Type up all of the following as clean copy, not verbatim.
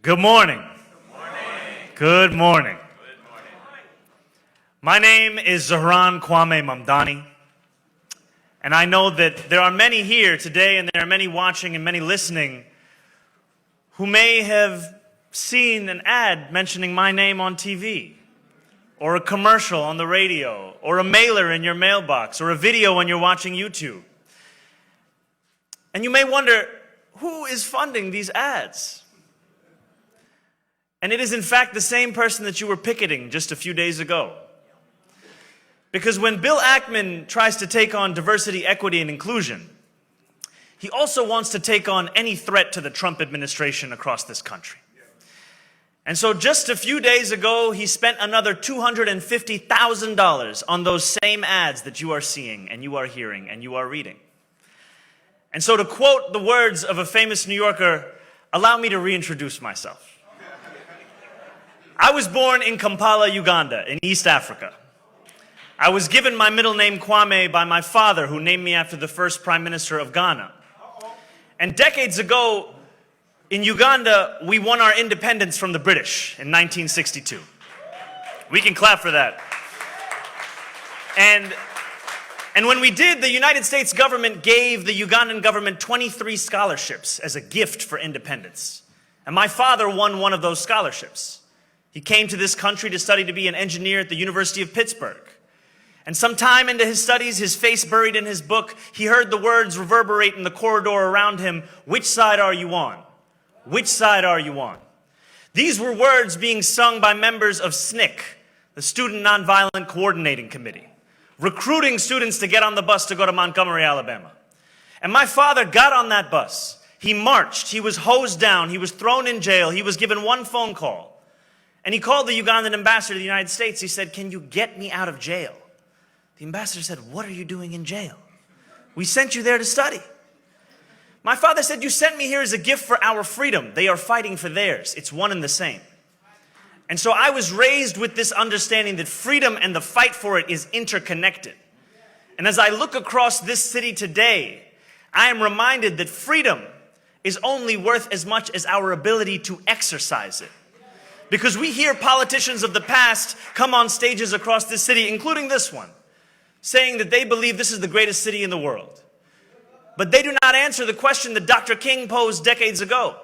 Good morning. Good morning. Good morning. Good morning. My name is Zahran Kwame Mamdani, and I know that there are many here today, and there are many watching and many listening who may have seen an ad mentioning my name on TV, or a commercial on the radio, or a mailer in your mailbox, or a video when you're watching YouTube. And you may wonder, who is funding these ads? And it is in fact the same person that you were picketing just a few days ago. Because when Bill Ackman tries to take on diversity, equity, and inclusion, he also wants to take on any threat to the Trump administration across this country. And so just a few days ago, he spent another $250,000 on those same ads that you are seeing, and you are hearing, and you are reading. And so to quote the words of a famous New Yorker, allow me to reintroduce myself. I was born in Kampala, Uganda, in East Africa. I was given my middle name Kwame by my father, who named me after the first Prime Minister of Ghana. And decades ago, in Uganda, we won our independence from the British in 1962. We can clap for that. And when we did, the United States government gave the Ugandan government 23 scholarships as a gift for independence. And my father won one of those scholarships. He came to this country to study to be an engineer at the University of Pittsburgh. And sometime into his studies, his face buried in his book, he heard the words reverberate in the corridor around him, "Which side are you on? Which side are you on?" These were words being sung by members of SNCC, the Student Nonviolent Coordinating Committee, recruiting students to get on the bus to go to Montgomery, Alabama. And my father got on that bus. He marched. He was hosed down. He was thrown in jail. He was given one phone call. And he called the Ugandan ambassador to the United States. He said, "Can you get me out of jail?" The ambassador said, "What are you doing in jail? We sent you there to study." My father said, "You sent me here as a gift for our freedom. They are fighting for theirs. It's one and the same." And so I was raised with this understanding that freedom and the fight for it is interconnected. And as I look across this city today, I am reminded that freedom is only worth as much as our ability to exercise it. Because we hear politicians of the past come on stages across this city, including this one, saying that they believe this is the greatest city in the world. But they do not answer the question that Dr. King posed decades ago.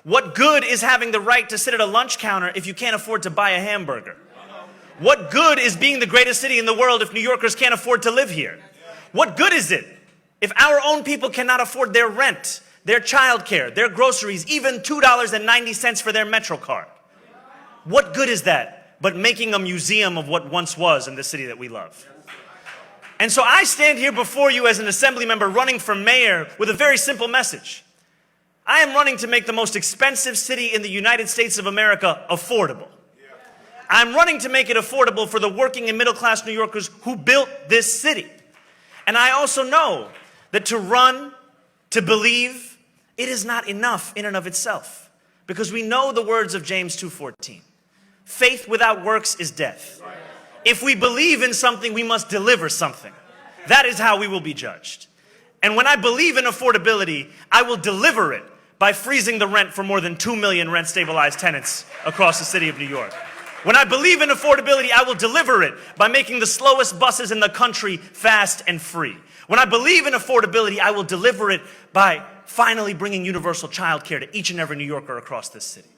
What good is having the right to sit at a lunch counter if you can't afford to buy a hamburger? What good is being the greatest city in the world if New Yorkers can't afford to live here? What good is it if our own people cannot afford their rent, their childcare, their groceries, even $2.90 for their Metro card? What good is that but making a museum of what once was in the city that we love? And so I stand here before you as an assembly member running for mayor with a very simple message. I am running to make the most expensive city in the United States of America affordable. I'm running to make it affordable for the working and middle class New Yorkers who built this city. And I also know that to run, to believe, it is not enough in and of itself. Because we know the words of James 2:14. Faith without works is death. If we believe in something, we must deliver something. That is how we will be judged. And when I believe in affordability, I will deliver it by freezing the rent for more than 2 million rent-stabilized tenants across the city of New York. When I believe in affordability, I will deliver it by making the slowest buses in the country fast and free. When I believe in affordability, I will deliver it by finally bringing universal childcare to each and every New Yorker across this city.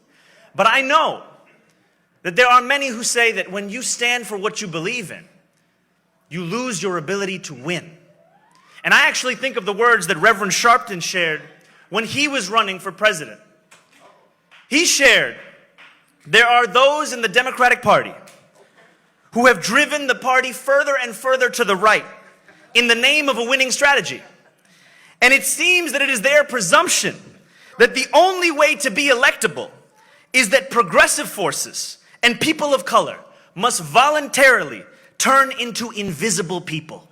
But I know that there are many who say that when you stand for what you believe in, you lose your ability to win. And I actually think of the words that Reverend Sharpton shared when he was running for president. He shared, there are those in the Democratic Party who have driven the party further and further to the right in the name of a winning strategy. And it seems that it is their presumption that the only way to be electable is that progressive forces and people of color must voluntarily turn into invisible people.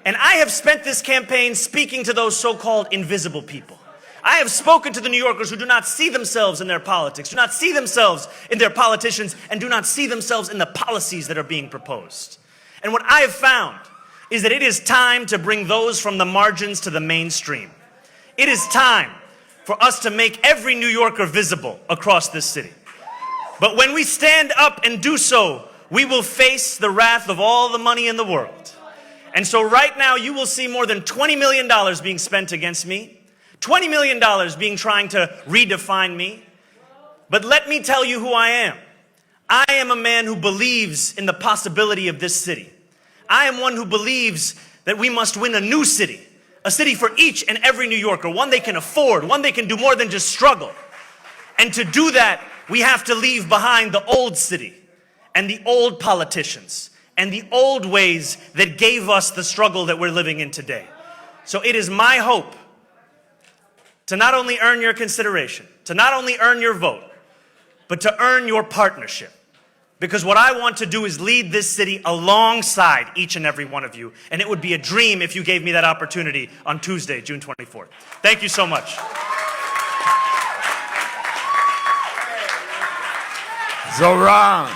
And I have spent this campaign speaking to those so-called invisible people. I have spoken to the New Yorkers who do not see themselves in their politics, do not see themselves in their politicians, and do not see themselves in the policies that are being proposed. And what I have found is that it is time to bring those from the margins to the mainstream. It is time for us to make every New Yorker visible across this city. But when we stand up and do so, we will face the wrath of all the money in the world. And so right now you will see more than $20 million being spent against me, $20 million being trying to redefine me. But let me tell you who I am. I am a man who believes in the possibility of this city. I am one who believes that we must win a new city, a city for each and every New Yorker, one they can afford, one they can do more than just struggle. And to do that, we have to leave behind the old city and the old politicians and the old ways that gave us the struggle that we're living in today. So it is my hope to not only earn your consideration, to not only earn your vote, but to earn your partnership. Because what I want to do is lead this city alongside each and every one of you. And it would be a dream if you gave me that opportunity on Tuesday, June 24th. Thank you so much. Zohran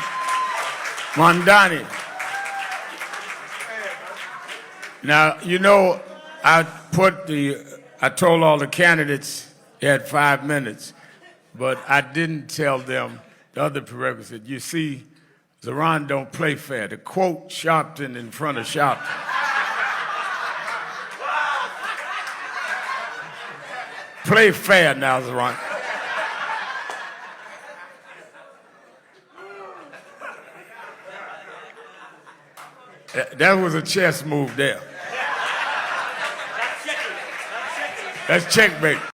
Mamdani. Now, you know, I told all the candidates they had 5 minutes, but I didn't tell them the other prerequisite. You see, Zohran don't play fair. To quote Sharpton in front of Sharpton. Play fair now, Zohran. That was a chess move there. That's checkmate.